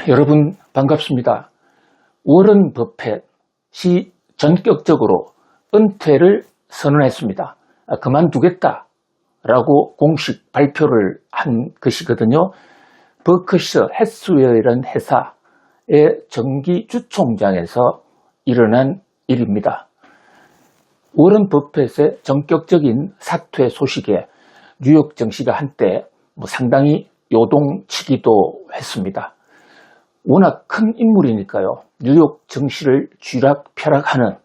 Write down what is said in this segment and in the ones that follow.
여러분 반갑습니다. 워런 버핏이 전격적으로 은퇴를 선언했습니다. 그만두겠다라고 공식 발표를 한 것이거든요. 버크셔 해스웨어라는 회사의 정기 주총장에서 일어난 일입니다. 워런 버핏의 전격적인 사퇴 소식에 뉴욕 증시가 한때 상당히 요동치기도 했습니다. 워낙 큰 인물이니까요. 뉴욕 증시를 쥐락펴락하는,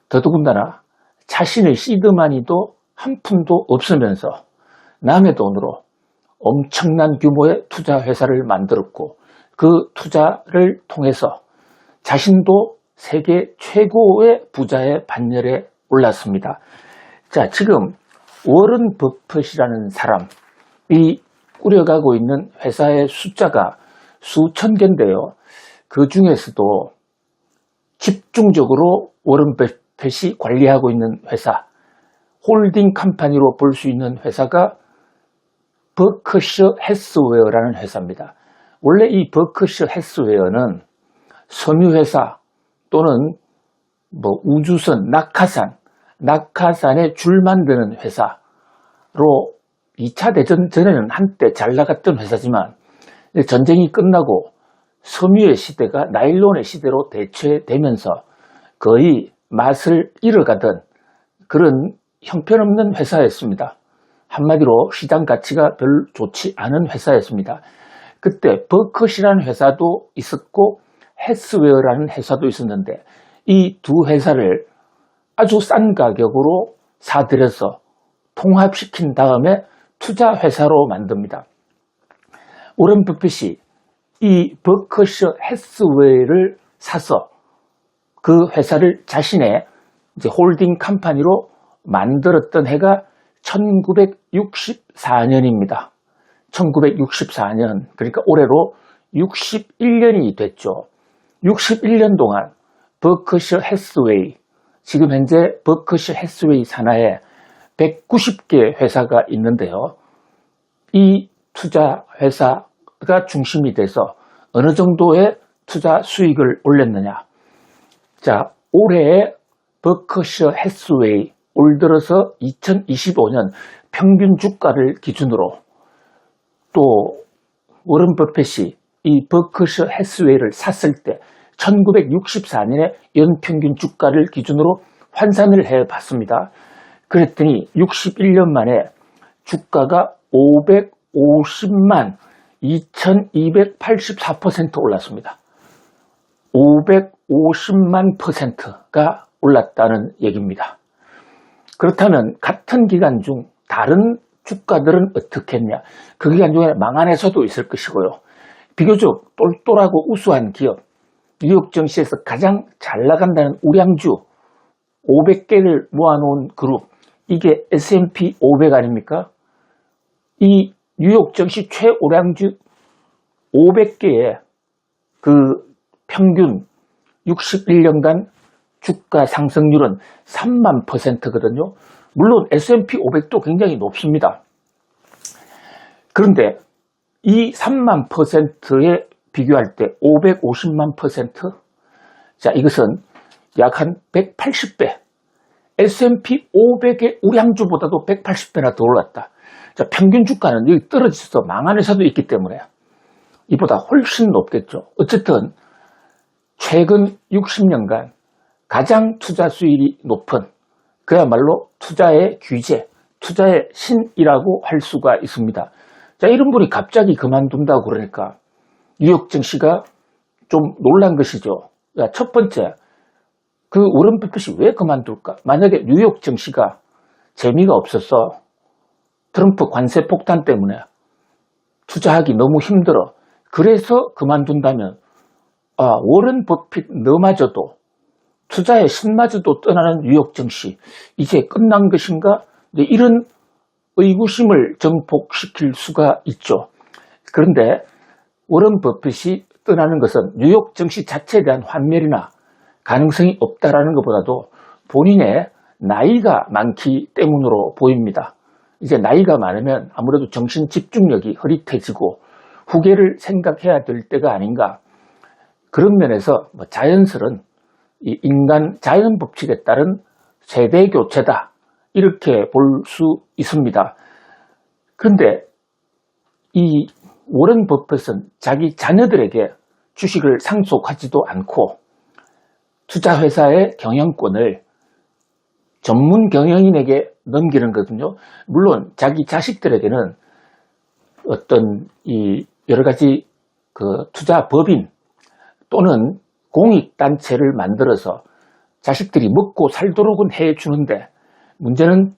더더군다나 자신의 시드머니도 한 푼도 없으면서 남의 돈으로 엄청난 규모의 투자 회사를 만들었고, 그 투자를 통해서 자신도 세계 최고의 부자의 반열에 올랐습니다. 자, 지금 워런 버핏이라는 사람이 꾸려가고 있는 회사의 숫자가 수천 개인데요. 그 중에서도 집중적으로 워런 버핏이 관리하고 있는 회사, 홀딩 컴퍼니로 볼 수 있는 회사가 버크셔 해스웨어라는 회사입니다. 원래 이 버크셔 해스웨어는 섬유회사 또는 우주선, 낙하산에 줄 만드는 회사로 2차 대전 전에는 한때 잘 나갔던 회사지만 전쟁이 끝나고 섬유의 시대가 나일론의 시대로 대체되면서 거의 맛을 잃어가던 그런 형편없는 회사였습니다. 한마디로 시장 가치가 별로 좋지 않은 회사였습니다. 그때 버컷이라는 회사도 있었고 해스웨어라는 회사도 있었는데 이 두 회사를 아주 싼 가격으로 사들여서 통합시킨 다음에 투자 회사로 만듭니다. 워런 버핏이 이 버크셔 해스웨어를 사서 그 회사를 자신의 홀딩 컴퍼니로 만들었던 해가 1964년입니다. 1964년, 그러니까 올해로 61년이 됐죠. 61년 동안 버크셔 해스웨이, 지금 현재 버크셔 해스웨이 산하에 190개 회사가 있는데요. 이 투자 회사가 중심이 돼서 어느 정도의 투자 수익을 올렸느냐. 자, 올해의 버크셔 해스웨이, 올 들어서 2025년 평균 주가를 기준으로 또 워런 버핏이 이 버크셔 해스웨이를 샀을 때 1964년의 연평균 주가를 기준으로 환산을 해봤습니다. 그랬더니 61년 만에 주가가 550만 2284% 올랐습니다. 550만 %가 올랐다는 얘기입니다. 그렇다면 같은 기간 중 다른 주가들은 어떻게 했냐? 그 기간 중에 망한 회사도 있을 것이고요. 비교적 똘똘하고 우수한 기업, 뉴욕 증시에서 가장 잘 나간다는 우량주 500개를 모아놓은 그룹, 이게 S&P 500 아닙니까? 이 뉴욕 증시 최우량주 500개의 그 평균 61년간 주가 상승률은 3만 %거든요. 물론 S&P 500도 굉장히 높습니다. 그런데 이 3만 %에 비교할 때 550만 %? 자, 이것은 약 한 180배. S&P 500의 우량주보다도 180배나 더 올랐다. 자, 평균 주가는 여기 떨어져서 망한 회사도 있기 때문에 이보다 훨씬 높겠죠. 어쨌든 최근 60년간 가장 투자 수익이 높은, 그야말로 투자의 귀재, 투자의 신이라고 할 수가 있습니다. 자, 이런 분이 갑자기 그만둔다고 그러니까 뉴욕 증시가 좀 놀란 것이죠. 첫 번째, 그 워런 버핏이 왜 그만둘까? 만약에 뉴욕 증시가 재미가 없어서 트럼프 관세 폭탄 때문에 투자하기 너무 힘들어, 그래서 그만둔다면 워런 버핏 너마저도, 투자의 신마저도 떠나는 뉴욕 증시, 이제 끝난 것인가? 이런 의구심을 증폭시킬 수가 있죠. 그런데 워런 버핏이 떠나는 것은 뉴욕 증시 자체에 대한 환멸이나 가능성이 없다라는 것보다도 본인의 나이가 많기 때문으로 보입니다. 이제 나이가 많으면 아무래도 정신 집중력이 흐릿해지고 후계를 생각해야 될 때가 아닌가. 그런 면에서 자연스러운 이 인간 자연 법칙에 따른 세대 교체다. 이렇게 볼 수 있습니다. 그런데 이 워런 버핏은 자기 자녀들에게 주식을 상속하지도 않고 투자회사의 경영권을 전문 경영인에게 넘기는 거거든요. 물론 자기 자식들에게는 어떤 이 여러 가지 그 투자 법인 또는 공익단체를 만들어서 자식들이 먹고 살도록은 해주는데, 문제는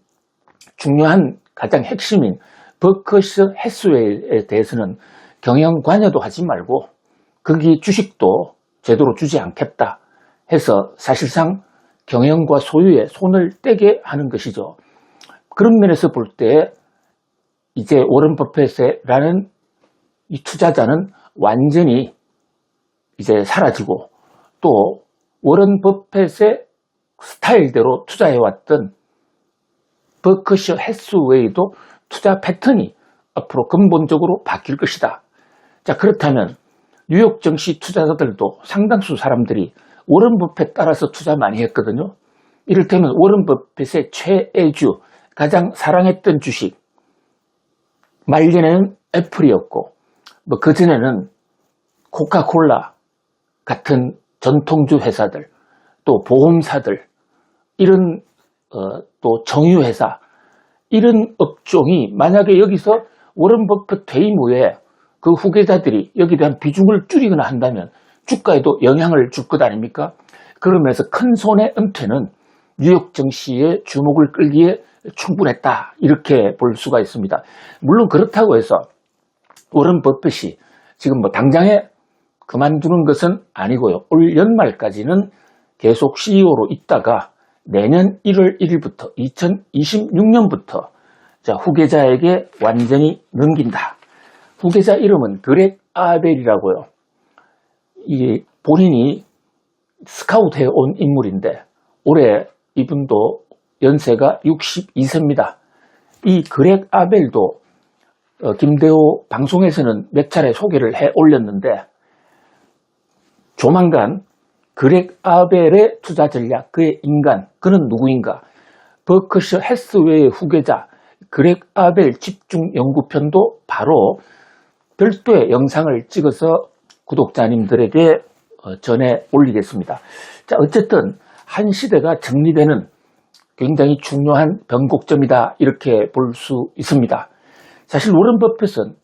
중요한 가장 핵심인 버커셔 해스웨이에 대해서는 경영 관여도 하지 말고 거기 주식도 제대로 주지 않겠다 해서 사실상 경영과 소유에 손을 떼게 하는 것이죠. 그런 면에서 볼 때 이제 워런 버핏이라는 이 투자자는 완전히 이제 사라지고, 또 워런 버핏의 스타일대로 투자해왔던 버커셔 해스웨이도 투자 패턴이 앞으로 근본적으로 바뀔 것이다. 자, 그렇다면 뉴욕 증시 투자자들도 상당수 사람들이 워런 버핏 따라서 투자 많이 했거든요. 이를테면 워런 버핏의 최애주, 가장 사랑했던 주식, 말년에는 애플이었고, 그전에는 코카콜라 같은 전통주 회사들, 또 보험사들, 이런 또 정유회사, 이런 업종이 만약에 여기서 워런 버핏 퇴임 후에 그 후계자들이 여기에 대한 비중을 줄이거나 한다면 주가에도 영향을 줄 것 아닙니까? 그러면서 큰 손의 은퇴는 뉴욕 증시의 주목을 끌기에 충분했다, 이렇게 볼 수가 있습니다. 물론 그렇다고 해서 워런 버핏이 지금 당장에 그만두는 것은 아니고요. 올 연말까지는 계속 CEO로 있다가 내년 1월 1일부터 2026년부터 후계자에게 완전히 넘긴다. 후계자 이름은 그렉 아벨이라고요. 이게 본인이 스카우트해 온 인물인데 올해 이분도 연세가 62세입니다. 이 그렉 아벨도 김대호 방송에서는 몇 차례 소개를 해 올렸는데, 조만간 그렉 아벨의 투자 전략, 그의 인간, 그는 누구인가? 버커셔 해스웨이의 후계자 그렉 아벨 집중 연구편도 바로 별도의 영상을 찍어서 구독자님들에게 전해 올리겠습니다. 자, 어쨌든 한 시대가 정리되는 굉장히 중요한 변곡점이다, 이렇게 볼 수 있습니다. 사실 워런 버핏은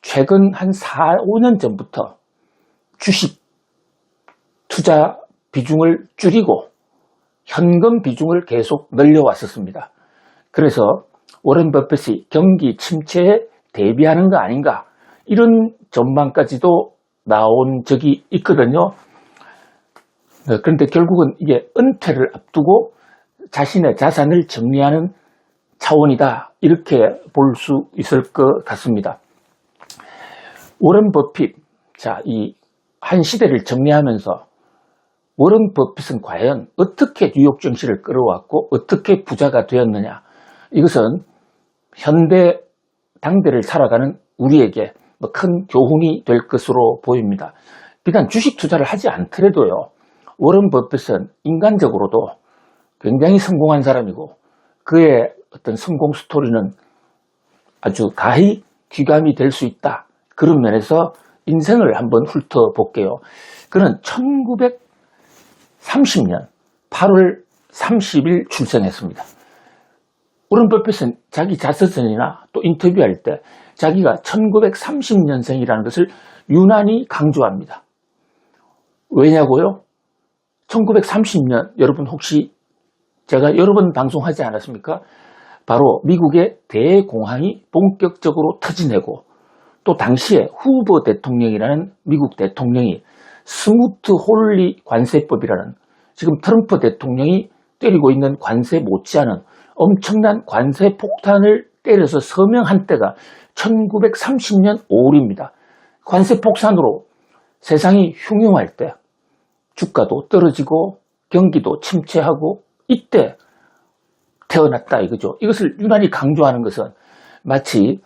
최근 한 4, 5년 전부터 주식 투자 비중을 줄이고 현금 비중을 계속 늘려왔었습니다. 그래서 워런 버핏이 경기 침체에 대비하는 거 아닌가, 이런 전망까지도 나온 적이 있거든요. 그런데 결국은 이게 은퇴를 앞두고 자신의 자산을 정리하는 차원이다, 이렇게 볼 수 있을 것 같습니다. 워런 버핏, 자, 이 한 시대를 정리하면서 워런 버핏은 과연 어떻게 뉴욕 증시를 끌어왔고 어떻게 부자가 되었느냐, 이것은 현대 당대를 살아가는 우리에게 큰 교훈이 될 것으로 보입니다. 비단 주식 투자를 하지 않더라도요, 워런 버핏은 인간적으로도 굉장히 성공한 사람이고 그의 어떤 성공 스토리는 아주 가히 귀감이 될 수 있다. 그런 면에서 인생을 한번 훑어볼게요. 그는 1930년 8월 30일 출생했습니다. 워런 버핏은 자기 자서전이나 또 인터뷰할 때 자기가 1930년생이라는 것을 유난히 강조합니다. 왜냐고요? 1930년, 여러분 혹시 제가 여러 번 방송하지 않았습니까? 바로 미국의 대공황이 본격적으로 터지내고, 또 당시에 후보 대통령이라는 미국 대통령이 스무트 홀리 관세법이라는, 지금 트럼프 대통령이 때리고 있는 관세 못지않은 엄청난 관세 폭탄을 때려서 서명한 때가 1930년 5월입니다. 관세 폭탄으로 세상이 흉흉할 때 주가도 떨어지고 경기도 침체하고 이때 태어났다, 이거죠. 이것을 유난히 강조하는 것은 마치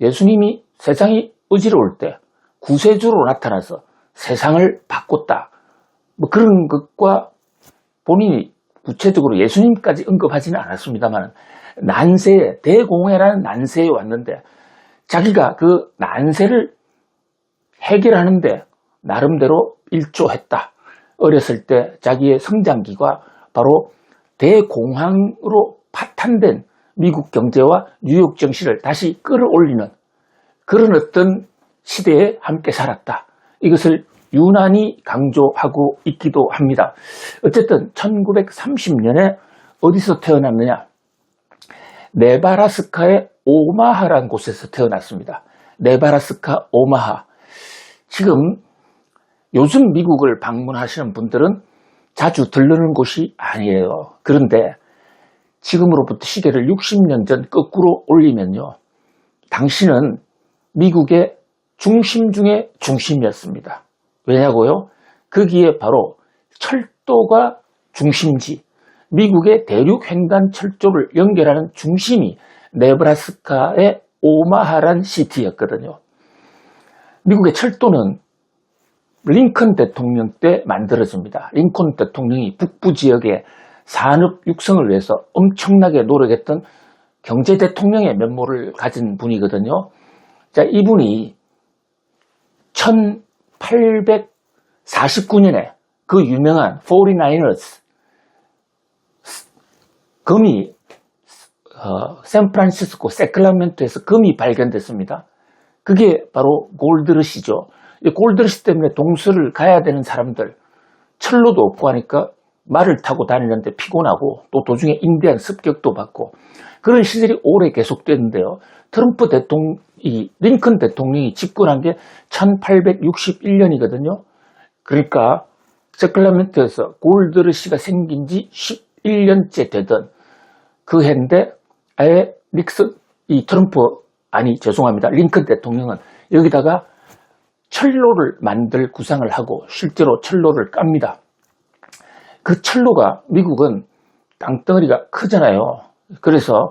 예수님이 세상이 어지러울 때 구세주로 나타나서 세상을 바꿨다. 뭐 그런 것과 본인이 구체적으로 예수님까지 언급하지는 않았습니다만 난세에 대공회라는 난세에 왔는데 자기가 그 난세를 해결하는데 나름대로 일조했다. 어렸을 때 자기의 성장기가 바로 대공황으로 파탄된 미국 경제와 뉴욕 증시를 다시 끌어올리는 그런 어떤 시대에 함께 살았다. 이것을 유난히 강조하고 있기도 합니다. 어쨌든 1930년에 어디서 태어났느냐? 네바라스카의 오마하라는 곳에서 태어났습니다. 네바라스카 오마하. 지금 요즘 미국을 방문하시는 분들은 자주 들르는 곳이 아니에요. 그런데 지금으로부터 시계를 60년 전 거꾸로 올리면요. 당시는 미국의 중심 중의 중심이었습니다. 왜냐고요? 거기에 바로 철도가 중심지, 미국의 대륙 횡단 철도를 연결하는 중심이 네브라스카의 오마하란 시티였거든요. 미국의 철도는 링컨 대통령 때 만들어집니다. 링컨 대통령이 북부 지역의 산업 육성을 위해서 엄청나게 노력했던 경제 대통령의 면모를 가진 분이거든요. 자, 이분이 1849년에 그 유명한 49ers 금이 샌프란시스코 세클라멘토에서 금이 발견됐습니다. 그게 바로 골드러시죠. 골드러시 때문에 동서를 가야 되는 사람들 철로도 없고 하니까 말을 타고 다니는데 피곤하고 또 도중에 인대한 습격도 받고 그런 시절이 오래 계속됐는데요. 트럼프 대통령, 링컨 대통령이 집권한 게 1861년이거든요. 그러니까 세클라멘토에서 골드러시가 생긴 지 11년째 되던 그 해인데 아예 링컨 대통령은 여기다가 철로를 만들 구상을 하고 실제로 철로를 깝니다. 그 철로가 미국은 땅덩어리가 크잖아요. 그래서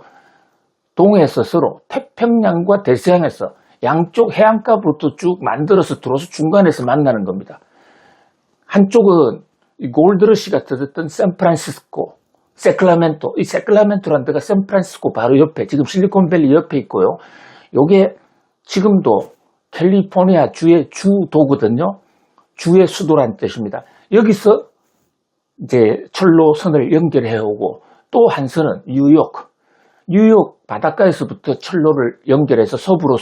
동해에서 서로 태평양과 대서양에서 양쪽 해안가부터 쭉 만들어서 들어서 중간에서 만나는 겁니다. 한쪽은 골드러시가 터졌던 샌프란시스코, 세클라멘토, 이 세클라멘토라는 데가 샌프란시스코 바로 옆에 지금 실리콘밸리 옆에 있고요. 요게 지금도 캘리포니아 주의 주도거든요. 주의 수도란 뜻입니다. 여기서 이제 철로선을 연결해 오고 또 한 선은 뉴욕 바닷가에서부터 철로를 연결해서 서부로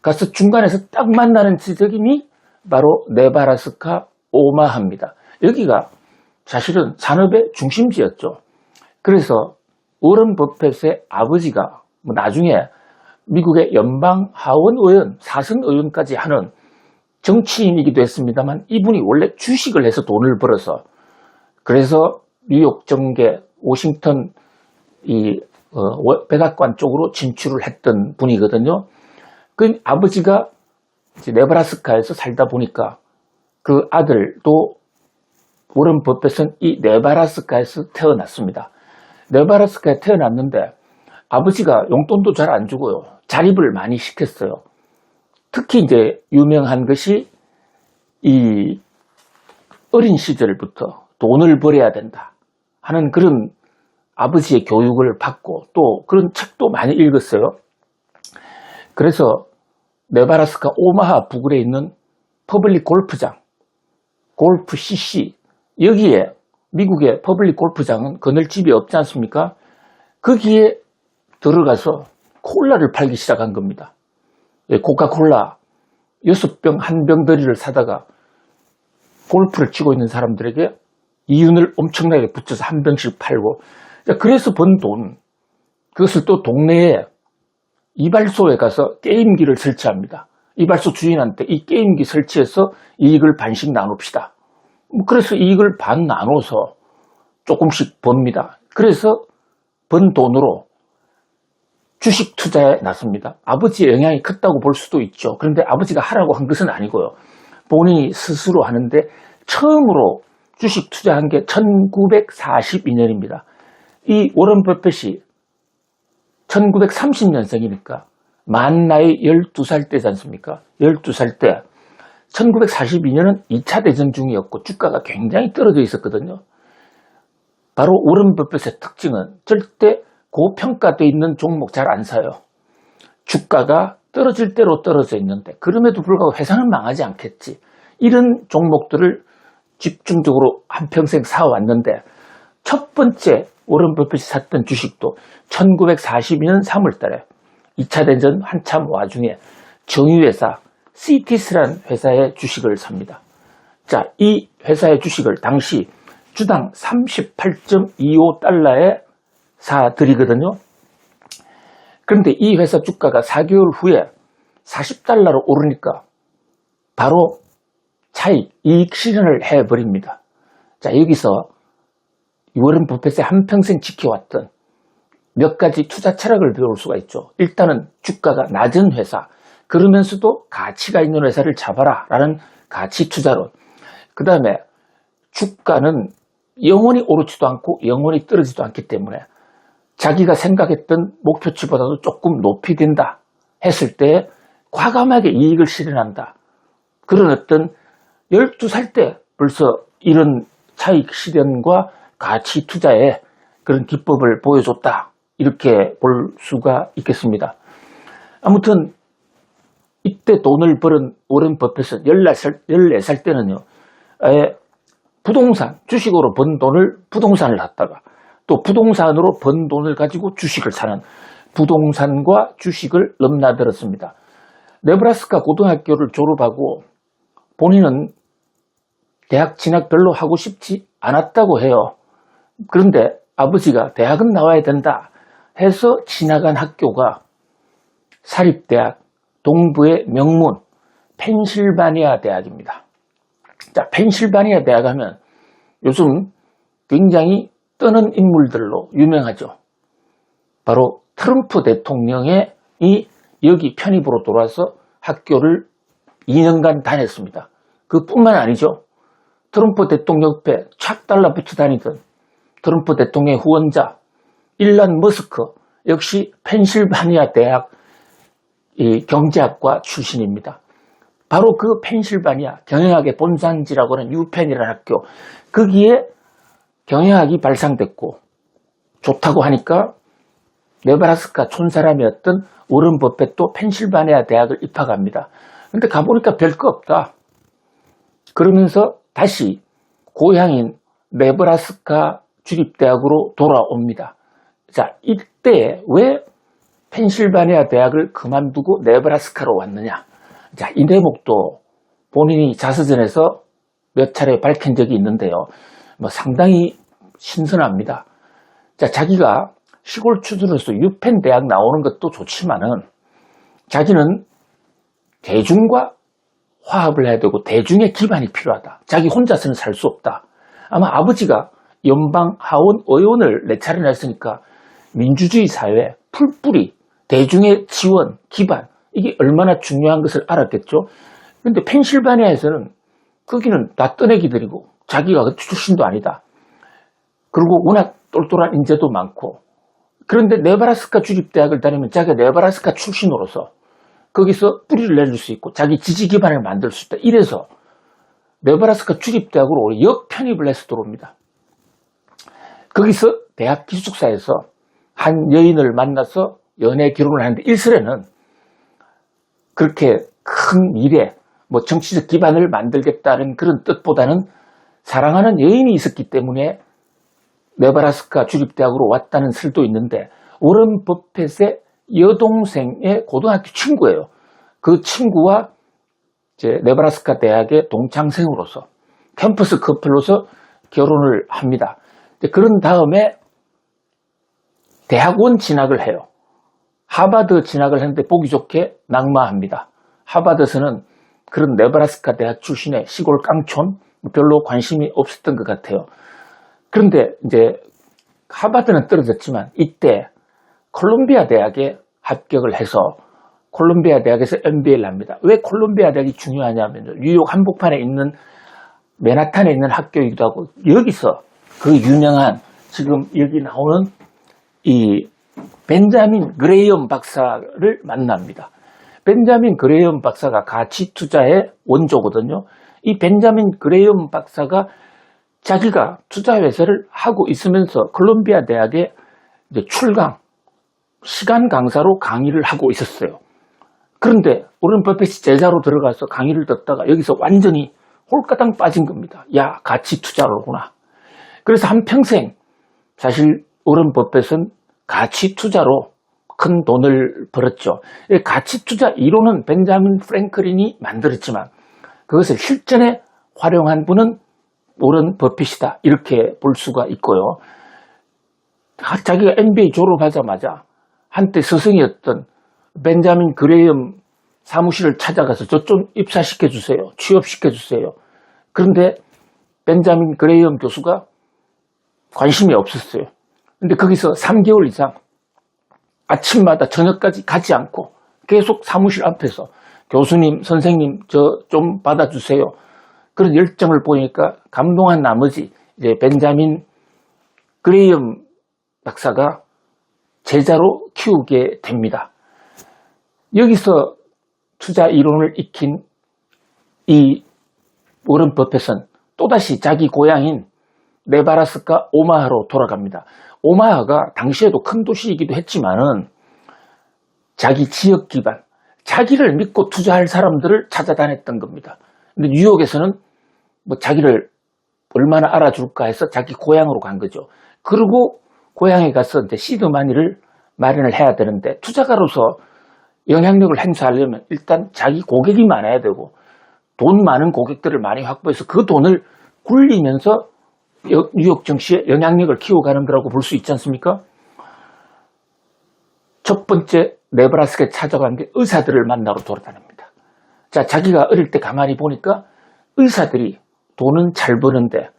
가서 중간에서 딱 만나는 지점이 바로 네바라스카 오마하입니다. 여기가 사실은 산업의 중심지였죠. 그래서 워런 버핏의 아버지가 나중에 미국의 연방 하원 의원, 사선 의원까지 하는 정치인이기도 했습니다만 이분이 원래 주식을 해서 돈을 벌어서 그래서 뉴욕 정계, 워싱턴 백악관 쪽으로 진출을 했던 분이거든요. 그 아버지가 이제 네브라스카에서 살다 보니까 그 아들도 워런 버핏은 이 네바라스카에서 태어났습니다. 네바라스카에 태어났는데 아버지가 용돈도 잘 안 주고요. 자립을 많이 시켰어요. 특히 이제 유명한 것이 이 어린 시절부터 돈을 벌어야 된다 하는 그런 아버지의 교육을 받고 또 그런 책도 많이 읽었어요. 그래서 네바라스카 오마하 부근에 있는 퍼블릭 골프장, 골프 CC, 여기에 미국의 퍼블릭 골프장은 그늘집이 없지 않습니까? 거기에 들어가서 콜라를 팔기 시작한 겁니다. 코카콜라 6병, 1병더리를 사다가 골프를 치고 있는 사람들에게 이윤을 엄청나게 붙여서 1병씩 팔고, 그래서 번 돈, 그것을 또 동네에 이발소에 가서 게임기를 설치합니다. 이발소 주인한테 이 게임기 설치해서 이익을 반씩 나눕시다. 그래서 이익을 반 나눠서 조금씩 법니다. 그래서 번 돈으로 주식 투자에 나섭니다. 아버지의 영향이 컸다고 볼 수도 있죠. 그런데 아버지가 하라고 한 것은 아니고요. 본인이 스스로 하는데 처음으로 주식 투자한 게 1942년입니다. 이 워런 버핏이 1930년생이니까 만 나이 12살 때지 않습니까? 12살 때 1942년은 2차 대전 중이었고 주가가 굉장히 떨어져 있었거든요. 바로 워런 버핏의 특징은 절대 고평가되어 있는 종목 잘 안 사요. 주가가 떨어질 대로 떨어져 있는데 그럼에도 불구하고 회사는 망하지 않겠지. 이런 종목들을 집중적으로 한평생 사왔는데 첫 번째 워런 버핏이 샀던 주식도 1942년 3월 달에 2차 대전 한참 와중에 정유회사 시티스라는 회사의 주식을 삽니다. 자, 이 회사의 주식을 당시 주당 38.25달러에 사들이거든요. 그런데 이 회사 주가가 4개월 후에 40달러로 오르니까 바로 차익, 이익 실현을 해버립니다. 자, 여기서 워런 버핏의 한평생 지켜왔던 몇 가지 투자 철학을 배울 수가 있죠. 일단은 주가가 낮은 회사, 그러면서도 가치가 있는 회사를 잡아라 라는 가치 투자론. 그 다음에 주가는 영원히 오르지도 않고 영원히 떨어지지도 않기 때문에 자기가 생각했던 목표치보다도 조금 높이 된다 했을 때 과감하게 이익을 실현한다. 그런 어떤 12살 때 벌써 이런 차익 실현과 가치 투자의 그런 기법을 보여줬다. 이렇게 볼 수가 있겠습니다. 아무튼 이때 돈을 벌은 워런 버핏은 14살 때는요. 부동산, 주식으로 번 돈을 부동산을 샀다가 또 부동산으로 번 돈을 가지고 주식을 사는 부동산과 주식을 넘나들었습니다. 네브라스카 고등학교를 졸업하고 본인은 대학 진학 별로 하고 싶지 않았다고 해요. 그런데 아버지가 대학은 나와야 된다 해서 진학한 학교가 사립대학 동부의 명문 펜실바니아 대학입니다. 자, 펜실바니아 대학 하면 요즘 굉장히 뜨는 인물들로 유명하죠. 바로 트럼프 대통령이 여기 편입으로 돌아와서 학교를 2년간 다녔습니다. 그뿐만 아니죠. 트럼프 대통령 옆에 착 달라붙어 다니던 트럼프 대통령의 후원자 일론 머스크 역시 펜실바니아 대학 경제학과 출신입니다. 바로 그 펜실바니아 경영학의 본산지라고 하는 유펜이라는 학교, 거기에 경영학이 발상됐고 좋다고 하니까 네브라스카 촌사람이었던 워런 버핏도 펜실바니아 대학을 입학합니다. 근데 가보니까 별거 없다. 그러면서 다시 고향인 네브라스카 주립대학으로 돌아옵니다. 자, 이때 왜 펜실바니아 대학을 그만두고 네브라스카로 왔느냐? 자, 이 대목도 본인이 자서전에서 몇 차례 밝힌 적이 있는데요. 상당히 신선합니다. 자, 자기가 시골 출신으로서 유펜 대학 나오는 것도 좋지만은 자기는 대중과 화합을 해야 되고 대중의 기반이 필요하다. 자기 혼자서는 살 수 없다. 아마 아버지가 연방 하원 의원을 4차례나 했으니까 민주주의 사회 풀뿌리 대중의 지원, 기반 이게 얼마나 중요한 것을 알았겠죠. 그런데 펜실바니아에서는 거기는 다 떠내기들이고 자기가 그 출신도 아니다. 그리고 워낙 똘똘한 인재도 많고 그런데 네브라스카 주립대학을 다니면 자기가 네브라스카 출신으로서 거기서 뿌리를 내줄 수 있고 자기 지지 기반을 만들 수 있다. 이래서 네브라스카 주립대학으로 역편입을 해서 들어옵니다. 거기서 대학 기숙사에서 한 여인을 만나서 연애 결혼을 하는데 일설에는 그렇게 큰 미래, 정치적 기반을 만들겠다는 그런 뜻보다는 사랑하는 여인이 있었기 때문에 네브라스카 주립대학으로 왔다는 설도 있는데 워런 버핏의 여동생의 고등학교 친구예요. 그 친구와 이제 네브라스카 대학의 동창생으로서 캠퍼스 커플로서 결혼을 합니다. 그런 다음에 대학원 진학을 해요. 하버드 진학을 했는데 보기 좋게 낙마합니다. 하버드에서는 그런 네브라스카 대학 출신의 시골 깡촌 별로 관심이 없었던 것 같아요. 그런데 이제 하버드는 떨어졌지만 이때 콜롬비아 대학에 합격을 해서 콜롬비아 대학에서 MBA를 합니다. 왜 콜롬비아 대학이 중요하냐면 뉴욕 한복판에 있는 맨하탄에 있는 학교이기도 하고 여기서 그 유명한 지금 여기 나오는 이 벤자민 그레이엄 박사를 만납니다. 벤자민 그레이엄 박사가 가치 투자의 원조거든요. 이 벤자민 그레이엄 박사가 자기가 투자 회사를 하고 있으면서 콜롬비아 대학에 이제 출강, 시간 강사로 강의를 하고 있었어요. 그런데 워런 버핏이 제자로 들어가서 강의를 듣다가 여기서 완전히 홀가당 빠진 겁니다. 야, 가치 투자로구나. 그래서 한평생 사실 워런 버핏은 가치 투자로 큰 돈을 벌었죠. 가치 투자 이론은 벤자민 프랭클린이 만들었지만 그것을 실전에 활용한 분은 워런 버핏이다. 이렇게 볼 수가 있고요. 자기가 MBA 졸업하자마자 한때 스승이었던 벤자민 그레이엄 사무실을 찾아가서 저 좀 입사시켜 주세요. 취업시켜 주세요. 그런데 벤자민 그레이엄 교수가 관심이 없었어요. 근데 거기서 3개월 이상 아침마다 저녁까지 가지 않고 계속 사무실 앞에서 교수님, 선생님 저 좀 받아주세요. 그런 열정을 보니까 감동한 나머지 이제 벤자민 그레이엄 박사가 제자로 키우게 됩니다. 여기서 투자 이론을 익힌 이 워런 버핏은 또다시 자기 고향인 네바라스카 오마하로 돌아갑니다. 오마하가 당시에도 큰 도시이기도 했지만은 자기 지역 기반, 자기를 믿고 투자할 사람들을 찾아다녔던 겁니다. 근데 뉴욕에서는 뭐 자기를 얼마나 알아줄까 해서 자기 고향으로 간 거죠. 그리고 고향에 가서 이제 시드 마니를 마련을 해야 되는데 투자가로서 영향력을 행사하려면 일단 자기 고객이 많아야 되고 돈 많은 고객들을 많이 확보해서 그 돈을 굴리면서 뉴욕 증시에 영향력을 키워가는 거라고 볼 수 있지 않습니까? 첫 번째 네브라스카에 찾아간 게 의사들을 만나러 돌아다닙니다. 자, 자기가 어릴 때 가만히 보니까 의사들이 돈은 잘 버는데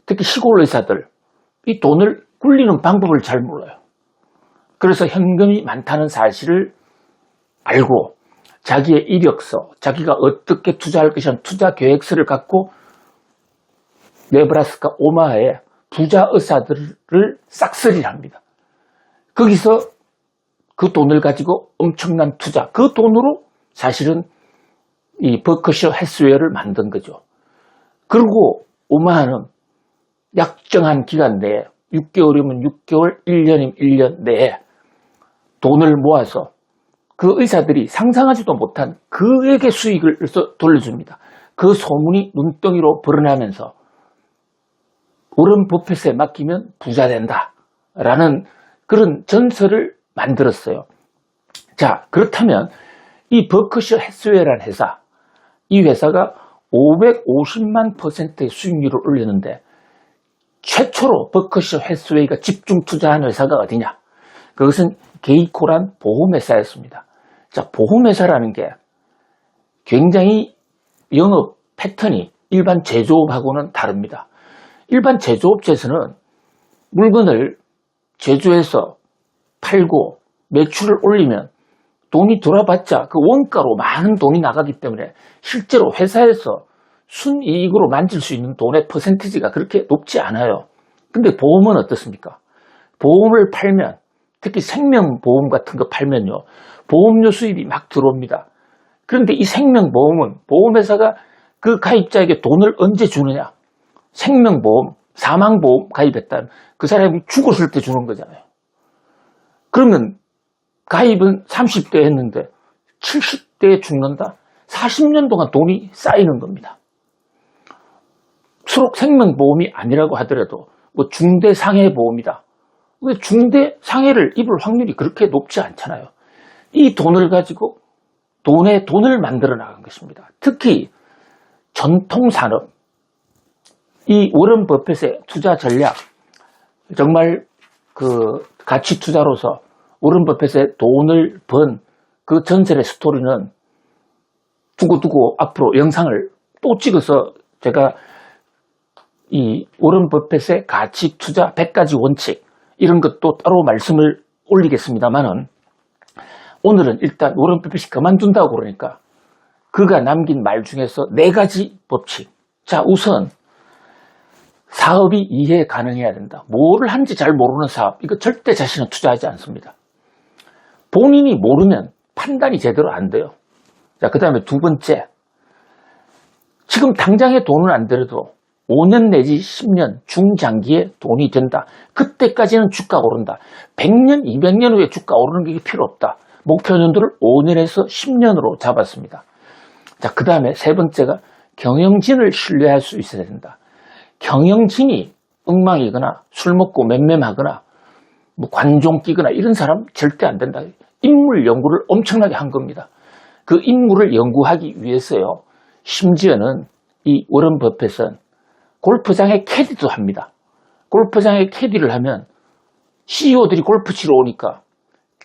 특히 시골 의사들 이 돈을 굴리는 방법을 잘 몰라요. 그래서 현금이 많다는 사실을 알고 자기의 이력서, 자기가 어떻게 투자할 것이라는 투자 계획서를 갖고 네브라스카 오마하에 부자 의사들을 싹쓸이를 합니다. 거기서 그 돈을 가지고 엄청난 투자, 그 돈으로 사실은 이 버커셔 해스웨어를 만든 거죠. 그리고 오마하는 약정한 기간 내에 6개월이면 6개월, 1년이면 1년 내에 돈을 모아서 그 의사들이 상상하지도 못한 그에게 수익을 돌려줍니다. 그 소문이 눈덩이로 불어나면서 워런 버핏에 맡기면 부자 된다 라는 그런 전설을 만들었어요. 자, 그렇다면 이 버커셔 해스웨어라는 회사, 이 회사가 550만 %의 수익률을 올렸는데 최초로 버커셔 해스웨이가 집중 투자한 회사가 어디냐? 그것은 게이코란 보험회사였습니다. 자, 보험회사라는 게 굉장히 영업 패턴이 일반 제조업하고는 다릅니다. 일반 제조업체에서는 물건을 제조해서 팔고 매출을 올리면 돈이 들어봤자 그 원가로 많은 돈이 나가기 때문에 실제로 회사에서 순이익으로 만질 수 있는 돈의 퍼센티지가 그렇게 높지 않아요. 근데 보험은 어떻습니까? 보험을 팔면 특히 생명보험 같은 거 팔면요. 보험료 수입이 막 들어옵니다. 그런데 이 생명보험은 보험회사가 그 가입자에게 돈을 언제 주느냐? 생명보험, 사망보험 가입했다면 그 사람이 죽었을 때 주는 거잖아요. 그러면 가입은 30대 했는데 70대에 죽는다? 40년 동안 돈이 쌓이는 겁니다. 수록 생명보험이 아니라고 하더라도 뭐 중대상해보험이다. 중대상해를 입을 확률이 그렇게 높지 않잖아요. 이 돈을 가지고 돈을 만들어 나간 것입니다. 특히 전통산업, 이 워런 버핏의 투자 전략, 정말 그 가치 투자로서 워런 버핏의 돈을 번 그 전설의 스토리는 두고두고 앞으로 영상을 또 찍어서 제가 이 워런 버핏의 가치 투자 100가지 원칙 이런 것도 따로 말씀을 올리겠습니다만은 오늘은 일단 워런 버핏이 그만둔다고 그러니까 그가 남긴 말 중에서 4가지 법칙. 자, 우선 사업이 이해 가능해야 된다. 뭐를 하는지 잘 모르는 사업, 이거 절대 자신은 투자하지 않습니다. 본인이 모르면 판단이 제대로 안 돼요. 자, 그 다음에 두 번째. 지금 당장에 돈은 안 들어도 5년 내지 10년 중장기에 돈이 된다. 그때까지는 주가 오른다. 100년, 200년 후에 주가 오르는 게 필요 없다. 목표 연도를 5년에서 10년으로 잡았습니다. 자, 그 다음에 세 번째가 경영진을 신뢰할 수 있어야 된다. 경영진이 엉망이거나 술 먹고 맴맴하거나 뭐 관종 끼거나 이런 사람 절대 안 된다. 인물 연구를 엄청나게 한 겁니다. 그 인물을 연구하기 위해서요. 심지어는 이 워런 버핏은 골프장에 캐디도 합니다. 골프장에 캐디를 하면 CEO들이 골프 치러 오니까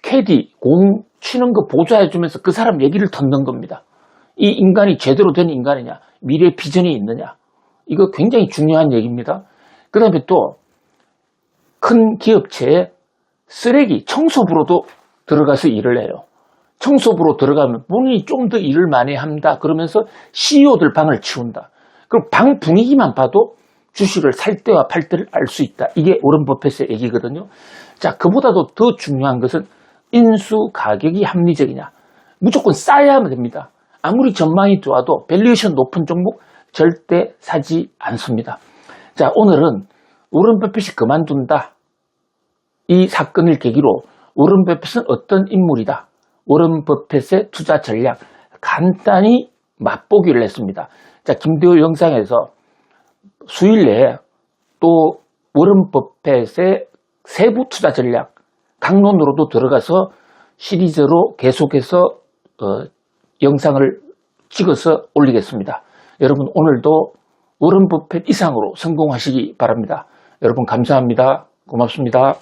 캐디 공 치는 거 보조해주면서 그 사람 얘기를 듣는 겁니다. 이 인간이 제대로 된 인간이냐, 미래 비전이 있느냐, 이거 굉장히 중요한 얘기입니다. 그 다음에 또 큰 기업체에 쓰레기 청소부로도 들어가서 일을 해요. 청소부로 들어가면 본인이 좀 더 일을 많이 한다 그러면서 CEO들 방을 치운다. 그럼 방 분위기만 봐도 주식을 살 때와 팔 때를 알 수 있다. 이게 워런 버핏의 얘기거든요. 자, 그보다도 더 중요한 것은 인수 가격이 합리적이냐. 무조건 싸야만 됩니다. 아무리 전망이 좋아도 밸류에이션 높은 종목 절대 사지 않습니다. 자, 오늘은 워런 버핏이 그만둔다. 이 사건을 계기로 워런 버핏은 어떤 인물이다. 워런 버핏의 투자 전략 간단히 맛보기를 했습니다. 자, 김대호 영상에서 수일 내에 또 워런 버핏의 세부 투자 전략 강론으로도 들어가서 시리즈로 계속해서 영상을 찍어서 올리겠습니다. 여러분 오늘도 워런 버핏 이상으로 성공하시기 바랍니다. 여러분 감사합니다. 고맙습니다.